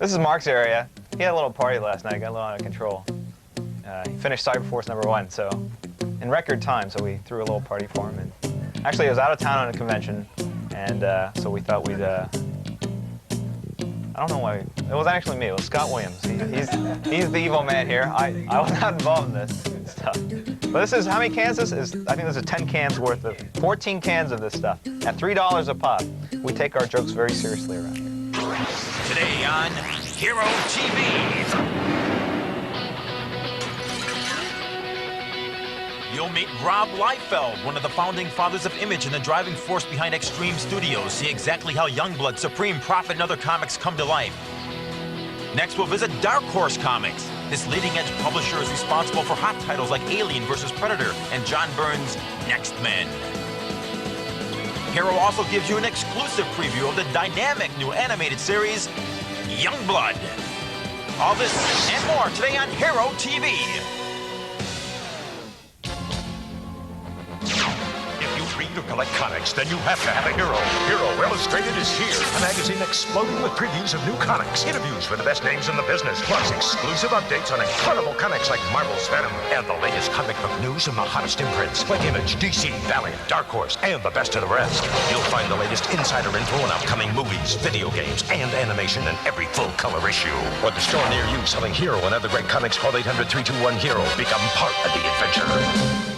This is Mark's area. He had a little party last night, got a little out of control. He finished Cyberforce #1, so in record time, so we threw a little party for him. And actually, he was out of town on a convention, and so we thought we'd, I don't know why, it wasn't actually me, it was Scott Williams. He's the evil man here. I was not involved in this stuff. But this is, how many cans this is? I think this is 10 cans worth of, 14 cans of this stuff at $3 a pop. We take our jokes very seriously around here. Today on HeroTV. You'll meet Rob Liefeld, one of the founding fathers of Image and the driving force behind Extreme Studios. See exactly how Youngblood, Supreme, Prophet, and other comics come to life. Next, we'll visit Dark Horse Comics. This leading-edge publisher is responsible for hot titles like Alien vs. Predator and John Byrne's Next Men. Hero also gives you an exclusive preview of the dynamic new animated series, Youngblood. All this and more today on HeroTV. To collect comics, then you have to have a Hero. Hero Illustrated is here. A magazine exploding with previews of new comics, interviews with the best names in the business, plus exclusive updates on incredible comics like Marvel's Venom, and the latest comic book news from the hottest imprints like Image, DC, Valiant, Dark Horse, and the best of the rest. You'll find the latest insider info on upcoming movies, video games, and animation in every full-color issue. Or the store near you selling Hero and other great comics. Call 800-321-HERO. Become part of the adventure.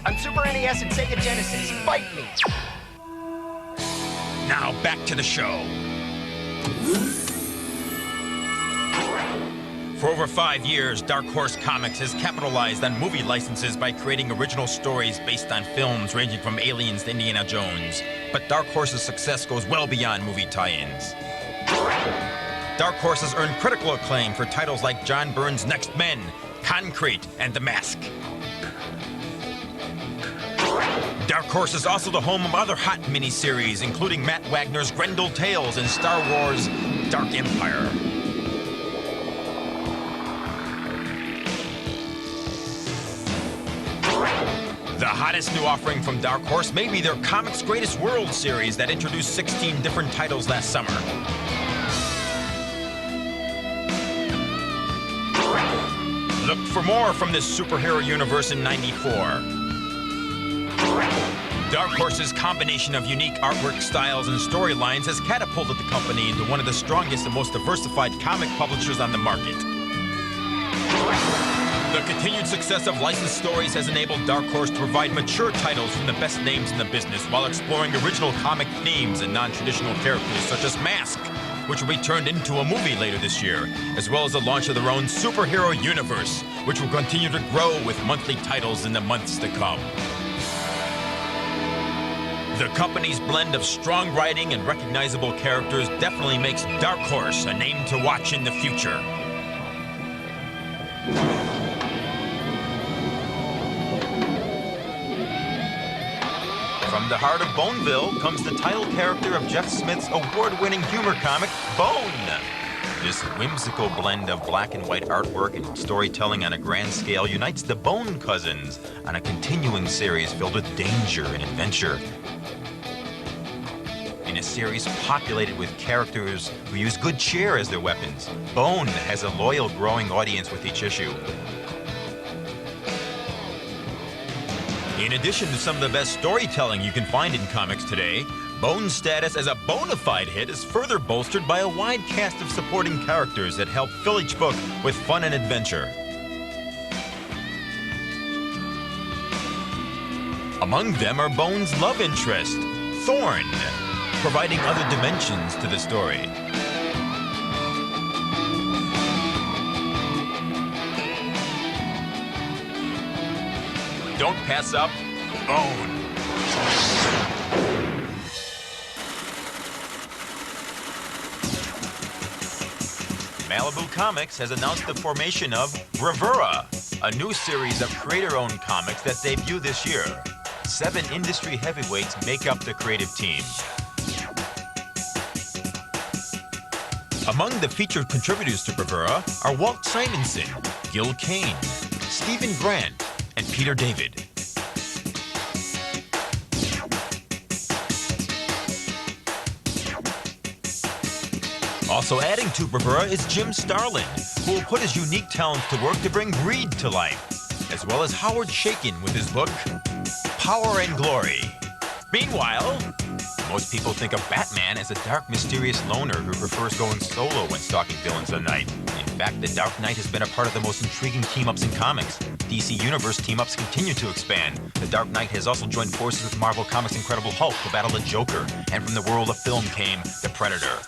On Super NES and Sega Genesis. Fight me! Now back to the show. For over 5 years, Dark Horse Comics has capitalized on movie licenses by creating original stories based on films ranging from Aliens to Indiana Jones. But Dark Horse's success goes well beyond movie tie-ins. Dark Horse has earned critical acclaim for titles like John Byrne's Next Men, Concrete, and The Mask. Dark Horse is also the home of other hot miniseries, including Matt Wagner's Grendel Tales and Star Wars Dark Empire. The hottest new offering from Dark Horse may be their Comics Greatest World series that introduced 16 different titles last summer. Look for more from this superhero universe in '94. Dark Horse's combination of unique artwork styles and storylines has catapulted the company into one of the strongest and most diversified comic publishers on the market. The continued success of licensed stories has enabled Dark Horse to provide mature titles from the best names in the business while exploring original comic themes and non-traditional characters such as Mask, which will be turned into a movie later this year, as well as the launch of their own superhero universe, which will continue to grow with monthly titles in the months to come. The company's blend of strong writing and recognizable characters definitely makes Dark Horse a name to watch in the future. From the heart of Boneville comes the title character of Jeff Smith's award-winning humor comic, Bone. This whimsical blend of black and white artwork and storytelling on a grand scale unites the Bone Cousins on a continuing series filled with danger and adventure. In a series populated with characters who use good cheer as their weapons, Bone has a loyal, growing audience with each issue. In addition to some of the best storytelling you can find in comics today, Bone's status as a bona fide hit is further bolstered by a wide cast of supporting characters that help fill each book with fun and adventure. Among them are Bone's love interest, Thorn, providing other dimensions to the story. Don't pass up Bone. Malibu Comics has announced the formation of Bravura, a new series of creator-owned comics that debut this year. 7 industry heavyweights make up the creative team. Among the featured contributors to Bravura are Walt Simonson, Gil Kane, Stephen Grant, and Peter David. Also adding to Bravura is Jim Starlin, who will put his unique talents to work to bring Greed to life, as well as Howard Chaykin with his book, Power and Glory. Meanwhile, most people think of Batman as a dark, mysterious loner who prefers going solo when stalking villains at night. In fact, the Dark Knight has been a part of the most intriguing team-ups in comics. DC Universe team-ups continue to expand. The Dark Knight has also joined forces with Marvel Comics' Incredible Hulk to battle the Joker, and from the world of film came the Predator.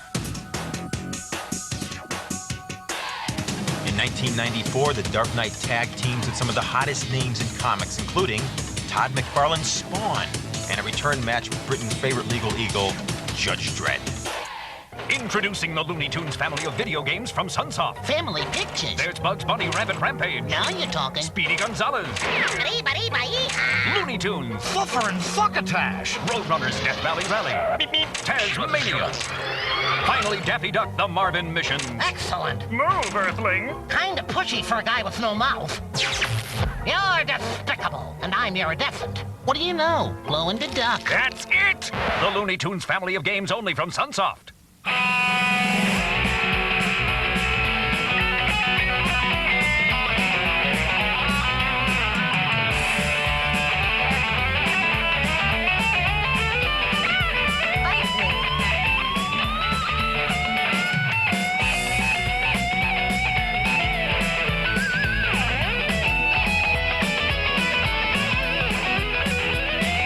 In 1994, the Dark Knight tag teams with some of the hottest names in comics, including Todd McFarlane's Spawn, and a return match with Britain's favorite legal eagle, Judge Dredd. Introducing the Looney Tunes family of video games from Sunsoft. Family pictures. There's Bugs Bunny Rabbit Rampage. Now you're talking. Speedy Gonzales. Looney Tunes. Fluffer and Fuckatash. Roadrunners Death Valley Rally. Beep Beep. Tasmania. Finally, Daffy Duck, the Marvin Mission. Excellent. Move, Earthling. Kinda pushy for a guy with no mouth. You're despicable, and I'm iridescent. What do you know? Glow in the duck. That's it! The Looney Tunes family of games only from Sunsoft.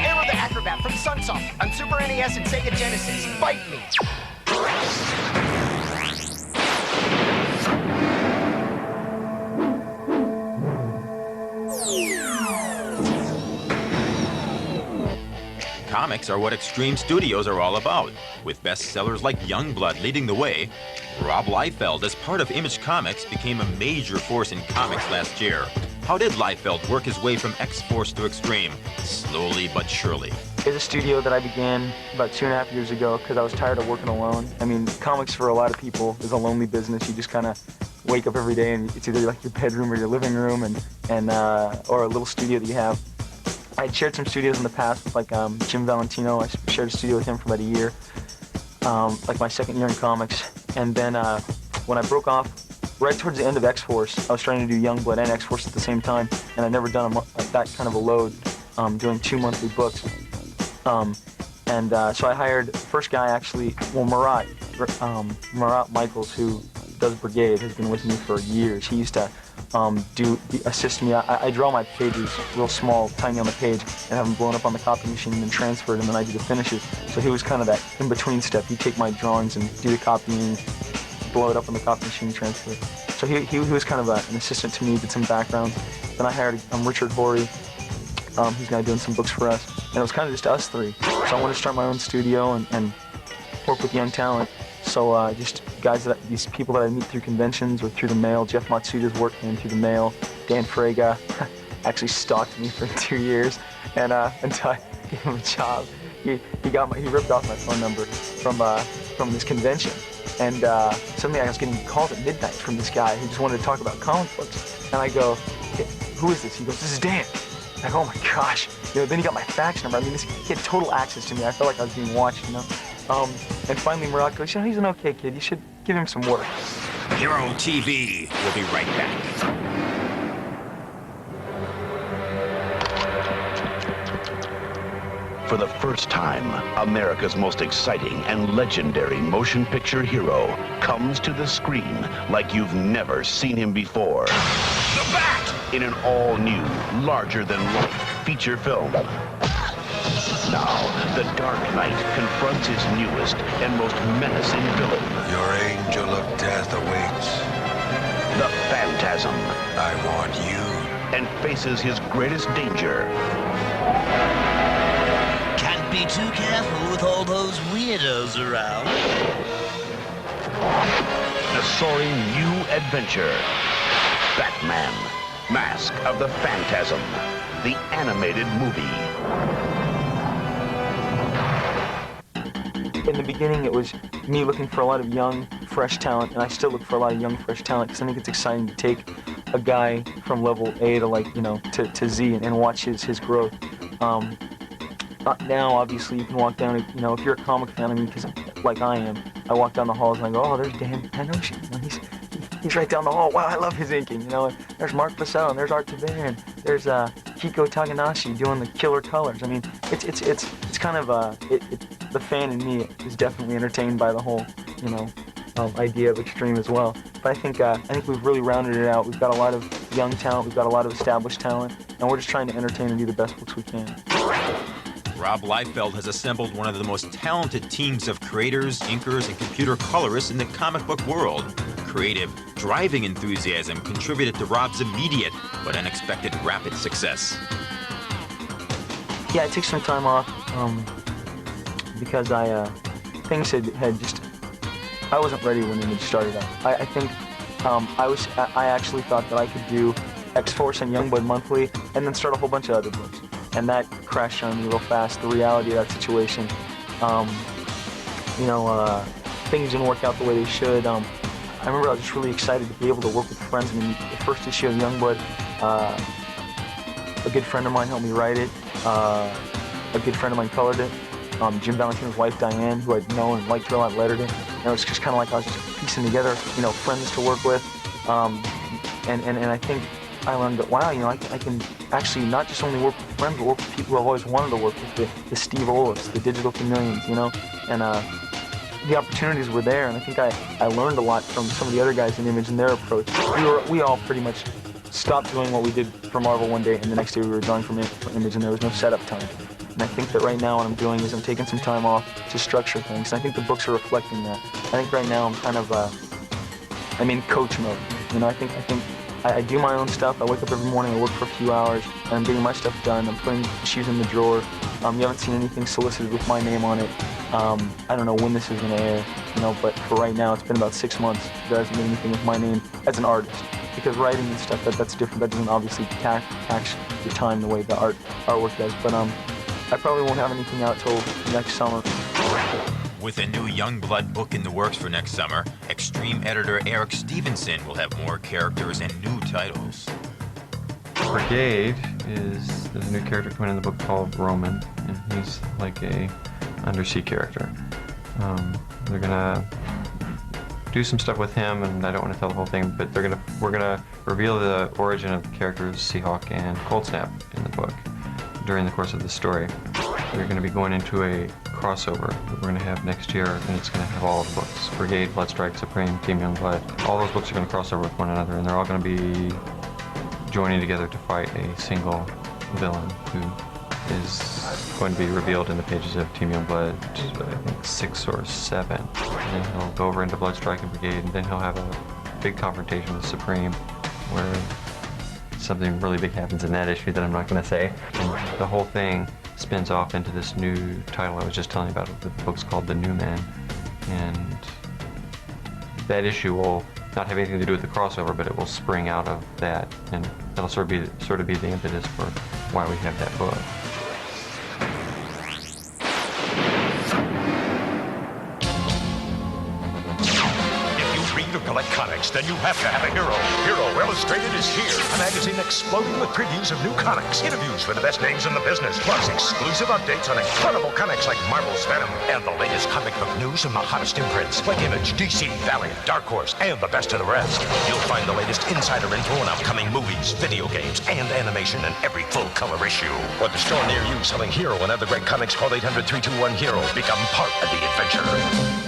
Hero the Acrobat from Sunsoft on Super NES and Sega Genesis. Bite me! Comics are what Extreme Studios are all about. With bestsellers like Youngblood leading the way, Rob Liefeld, as part of Image Comics, became a major force in comics last year. How did Liefeld work his way from X-Force to Extreme? Slowly but surely. It's a studio that I began about 2.5 years ago because I was tired of working alone. I mean, comics for a lot of people is a lonely business. You just kind of wake up every day and it's either like your bedroom or your living room or a little studio that you have. I had shared some studios in the past with like Jim Valentino. I shared a studio with him for about a year, like my second year in comics. And then when I broke off, right towards the end of X-Force, I was trying to do Youngblood and X-Force at the same time, and I'd never done that kind of a load, doing 2 monthly books. So I hired the first guy actually, well, Marat Michaels, who does Brigade, has been with me for years. He used to assist me. I draw my pages real small, tiny on the page, and have them blown up on the copy machine and then transferred, and then I do the finishes. So he was kind of that in-between step. He'd take my drawings and do the copying, blow it up on the copy machine, transfer it. So he was kind of an assistant to me, did some backgrounds. Then I hired Richard Horry. He's now doing some books for us. And it was kind of just us three. So I wanted to start my own studio and work with young talent. So just these people that I meet through conventions or through the mail. Jeff Matsuda's work came through the mail. Dan Frega actually stalked me for 2 years, and until I gave him a job, he ripped off my phone number from this convention. And suddenly I was getting calls at midnight from this guy who just wanted to talk about comic books. And I go, hey, who is this? He goes, this is Dan. I'm like, oh my gosh. Then he got my fax number. I mean, he had total access to me. I felt like I was being watched, And finally, Marat goes, he's an okay kid. You should give him some work. HeroTV will be right back. For the first time, America's most exciting and legendary motion picture hero comes to the screen like you've never seen him before. The Bat! In an all-new, larger-than-life feature film. Now, the Dark Knight confronts his newest and most menacing villain. Your angel of death awaits. The Phantasm. I want you. And faces his greatest danger. Can't be too careful with all those weirdos around. The soaring new adventure. Batman, Mask of the Phantasm, the animated movie. In the beginning, it was me looking for a lot of young, fresh talent, and I still look for a lot of young, fresh talent because I think it's exciting to take a guy from level A to, like, you know, to Z and watch his growth. Now, obviously, you can walk down, you know, if you're a comic fan, I mean, because like I am, I walk down the halls and I go, oh, there's Dan Hanoshi. You know, he's right down the hall. Wow, I love his inking. You know, and there's Mark Purcell, and there's Art Taban, there's Kiko Taganashi doing the killer colors. I mean, it's kind of the fan in me is definitely entertained by the whole, you know, idea of Extreme as well. But I think we've really rounded it out. We've got a lot of young talent, we've got a lot of established talent, and we're just trying to entertain and do the best books we can. Rob Liefeld has assembled one of the most talented teams of creators, inkers, and computer colorists in the comic book world. Creative, driving enthusiasm contributed to Rob's immediate but unexpected rapid success. Yeah, I took some time off because things had just, I wasn't ready when it started out. I think I actually thought that I could do X-Force and Youngblood monthly and then start a whole bunch of other books. And that crashed on me real fast, the reality of that situation. Things didn't work out the way they should. I remember I was just really excited to be able to work with friends. I mean, the first issue of Youngblood, a good friend of mine helped me write it. A good friend of mine colored it. Jim Valentino's wife, Diane, who I'd known and liked her a lot, lettered it. And it was just kind of like I was just piecing together, you know, friends to work with. And I think I learned that, wow, you know, I can actually not just only work with friends, but work with people who I've always wanted to work with, the Steve Olafs, the Digital Chameleons, you know, and the opportunities were there, and I think I learned a lot from some of the other guys in Image and their approach. We all pretty much stopped doing what we did for Marvel one day, and the next day we were drawing for Image, and there was no setup time. And I think that right now what I'm doing is I'm taking some time off to structure things, and I think the books are reflecting that. I think right now I'm kind of, I'm in coach mode, you know, I think I do my own stuff. I wake up every morning, I work for a few hours, and I'm getting my stuff done. I'm putting shoes in the drawer. You haven't seen anything solicited with my name on it. I don't know when this is going to air, you know, but for right now, it's been about 6 months. There hasn't been anything with my name as an artist. Because writing and stuff, that's different. That doesn't obviously tax your time the way the artwork does. But I probably won't have anything out till next summer. With a new Youngblood book in the works for next summer, Extreme editor Eric Stevenson will have more characters and new titles. Brigade there's a new character coming in the book called Roman, and he's like a undersea character. They're gonna do some stuff with him, and I don't want to tell the whole thing, but we're gonna reveal the origin of the characters Seahawk and Cold Snap in the book during the course of the story. We're going to be going into a crossover that we're going to have next year, and it's going to have all the books. Brigade, Bloodstrike, Supreme, Team Youngblood. All those books are going to cross over with one another, and they're all going to be joining together to fight a single villain who is going to be revealed in the pages of Team Youngblood, I think 6 or 7. And then he'll go over into Bloodstrike and Brigade, and then he'll have a big confrontation with Supreme, where something really big happens in that issue that I'm not going to say. And the whole thing spins off into this new title I was just telling you about. The book's called The New Man, and that issue will not have anything to do with the crossover, but it will spring out of that, and that'll sort of be the impetus for why we have that book. To collect comics, then you have to have a hero. Hero Illustrated is here, a magazine exploding with previews of new comics, interviews with the best names in the business, plus exclusive updates on incredible comics like Marvel's Venom, and the latest comic book news from the hottest imprints like Image, DC, Valiant, Dark Horse, and the best of the rest. You'll find the latest insider info on upcoming movies, video games, and animation in every full-color issue. Or the store near you selling Hero and other great comics, call 800-321-HERO. Become part of the adventure.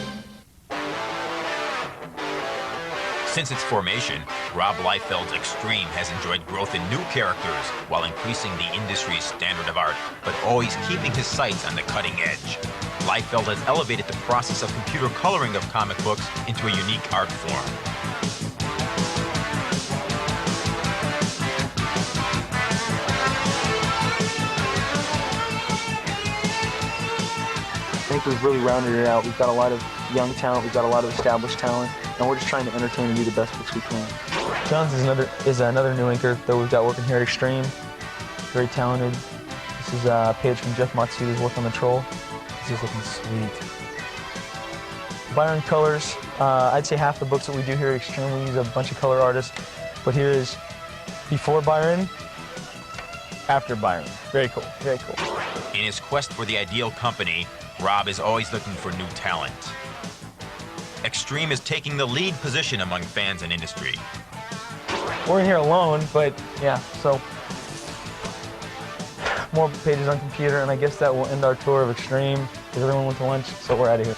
Since its formation, Rob Liefeld's Extreme has enjoyed growth in new characters while increasing the industry's standard of art, but always keeping his sights on the cutting edge. Liefeld has elevated the process of computer coloring of comic books into a unique art form. I think we've really rounded it out. We've got a lot of young talent, we've got a lot of established talent, and we're just trying to entertain and do the best books we can. Jones is another new inker that we've got working here at Extreme. Very talented. This is a page from Jeff Matsuda's work on the Troll. This is looking sweet. Byron colors, I'd say half the books that we do here at Extreme, we use a bunch of color artists, but here is before Byron, after Byron. Very cool, very cool. In his quest for the ideal company, Rob is always looking for new talent. Extreme is taking the lead position among fans and industry. We're in here alone, but yeah, so more pages on computer, and I guess that will end our tour of Extreme because everyone went to lunch, so we're out of here.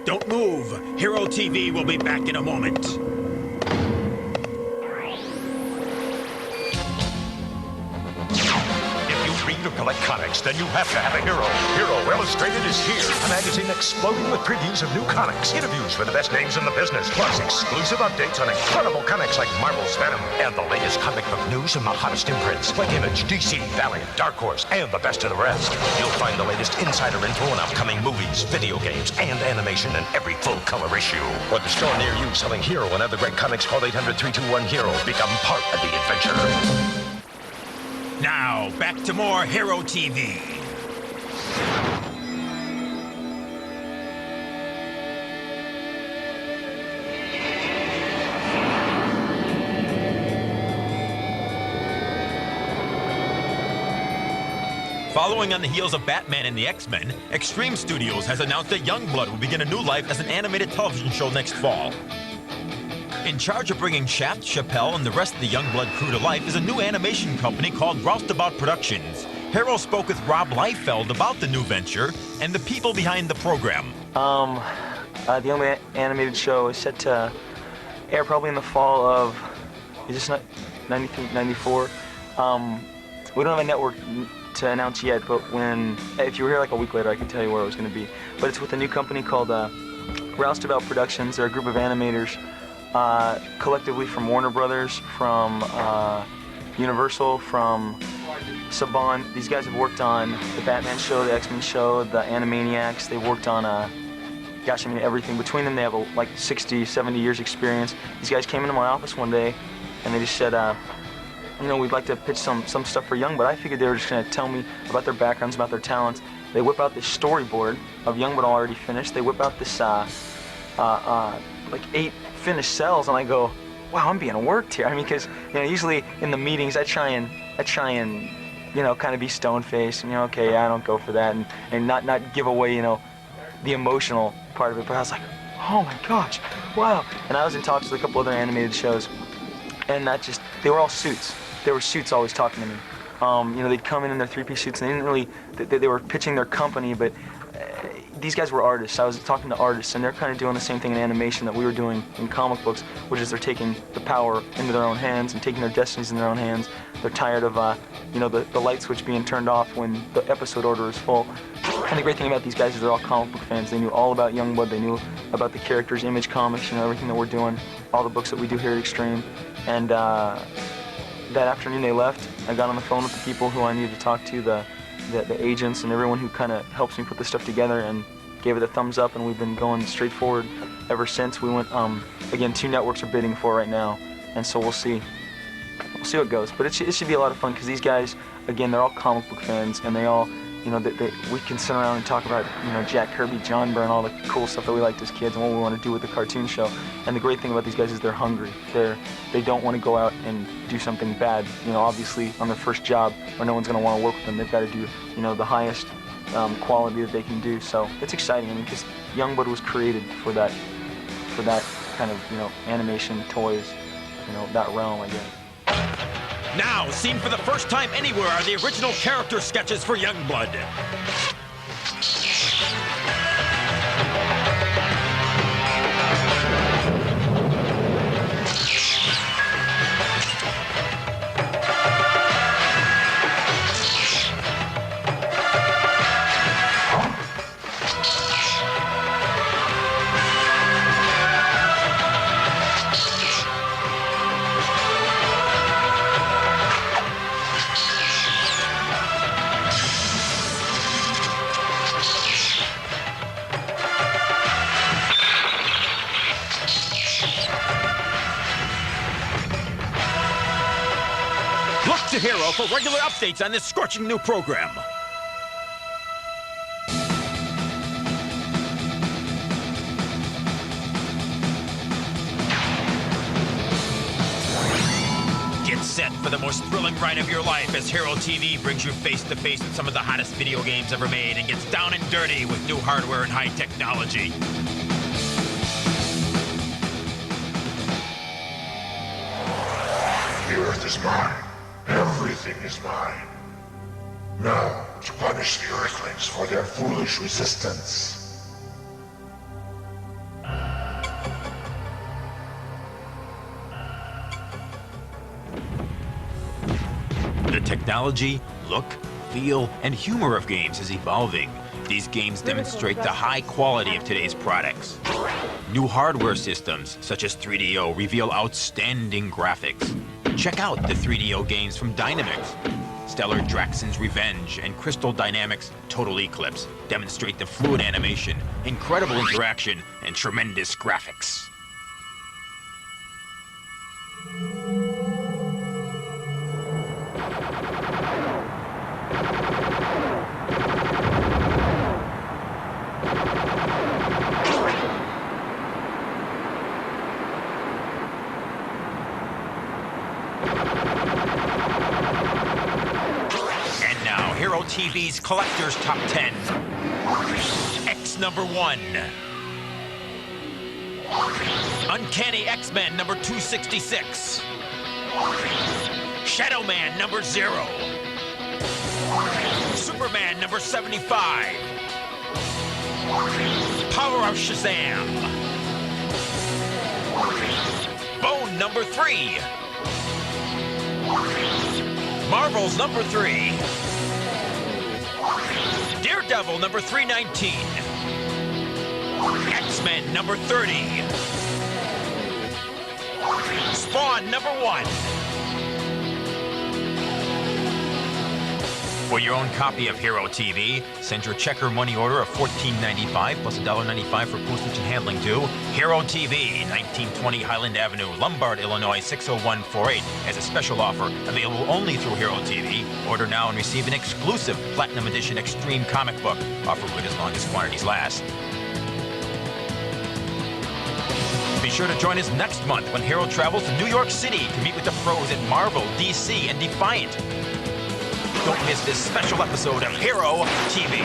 Don't move. HeroTV will be back in a moment. Read or collect comics, then you have to have a hero. Hero Illustrated is here, a magazine exploding with previews of new comics, interviews with the best names in the business, plus exclusive updates on incredible comics like Marvel's Venom, and the latest comic book news and the hottest imprints like Image, DC, Valiant, Dark Horse, and the best of the rest. You'll find the latest insider info on upcoming movies, video games, and animation in every full-color issue. Or the store near you selling Hero and other great comics, call 800-321-HERO. Become part of the adventure. Now, back to more HeroTV. Following on the heels of Batman and the X-Men, Extreme Studios has announced that Youngblood will begin a new life as an animated television show next fall. In charge of bringing Shaft, Chappelle, and the rest of the Youngblood crew to life is a new animation company called Roustabout Productions. Hero spoke with Rob Liefeld about the new venture and the people behind the program. The only animated show is set to air probably in the fall of, is this not 93, 94? We don't have a network to announce yet, but if you were here like a week later, I could tell you where it was going to be. But it's with a new company called Roustabout Productions. They're a group of animators. Collectively from Warner Brothers, from Universal, from Saban. These guys have worked on the Batman show, the X-Men show, the Animaniacs. They've worked on, gosh, I mean, everything. Between them, they have like 60, 70 years experience. These guys came into my office one day, and they just said, you know, we'd like to pitch some stuff for Young, but I figured they were just going to tell me about their backgrounds, about their talents. They whip out this storyboard of Young but already finished. They whip out this, like 8 finished cells, and I go, wow, I'm being worked here. I mean, because, you know, usually in the meetings I try and you know, kind of be stone-faced, and, you know, okay, yeah, I don't go for that, and not give away, you know, the emotional part of it. But I was like, oh my gosh, wow. And I was in talks with a couple other animated shows, and they were all suits. They were suits always talking to me. You know, they'd come in their 3-piece suits, and they didn't really, they were pitching their company, but these guys were artists. I was talking to artists, and they're kind of doing the same thing in animation that we were doing in comic books, which is they're taking the power into their own hands and taking their destinies in their own hands. They're tired of, you know, the light switch being turned off when the episode order is full. And the great thing about these guys is they're all comic book fans. They knew all about Youngblood. They knew about the characters, Image Comics, you know, everything that we're doing, all the books that we do here at Extreme. And that afternoon they left. I got on the phone with the people who I needed to talk to, the agents and everyone who kind of helps me put this stuff together, and gave it a thumbs up, and we've been going straight forward ever since. We went, again, 2 networks are bidding for right now, and so we'll see what goes. But it should be a lot of fun, because these guys, again, they're all comic book fans, and they all, you know, we can sit around and talk about, you know, Jack Kirby, John Byrne, all the cool stuff that we liked as kids and what we want to do with the cartoon show. And the great thing about these guys is they're hungry. They don't want to go out and do something bad. You know, obviously on their first job, or no one's going to want to work with them. They've got to do, you know, the highest quality that they can do. So it's exciting. I mean, because Youngblood was created for that kind of, you know, animation, toys, you know, that realm, I guess. Now, seen for the first time anywhere are the original character sketches for Youngblood. Hero for regular updates on this scorching new program. Get set for the most thrilling ride of your life as Hero TV brings you face to face with some of the hottest video games ever made and gets down and dirty with new hardware and high technology. The Earth is mine. Everything is mine. Now, to punish the Earthlings for their foolish resistance. The technology, look, feel, and humor of games is evolving. These games demonstrate the high quality of today's products. New hardware systems, such as 3DO, reveal outstanding graphics. Check out the 3DO games from Dynamix. Stellar Draxon's Revenge and Crystal Dynamics' Total Eclipse demonstrate the fluid animation, incredible interaction, and tremendous graphics. HeroTV's Collector's Top 10. X number 1. Uncanny X-Men number 266. Shadow Man number 0. Superman number 75. Power of Shazam. Bone number 3. Marvel's number 3. Daredevil number 319. X-Men number 30. Spawn number 1. For your own copy of Hero TV, send your check or money order of $14.95 plus $1.95 for postage and handling to Hero TV, 1920 Highland Avenue, Lombard, Illinois 60148 as a special offer available only through Hero TV. Order now and receive an exclusive Platinum Edition Extreme comic book. Offer good as long as quantities last. Be sure to join us next month when Hero travels to New York City to meet with the pros at Marvel, DC, and Defiant. Don't miss this special episode of Hero TV.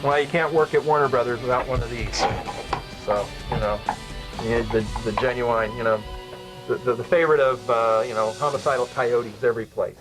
Well, you can't work at Warner Brothers without one of these. So, you know, you need the genuine, you know, the favorite of, you know, homicidal coyotes every place.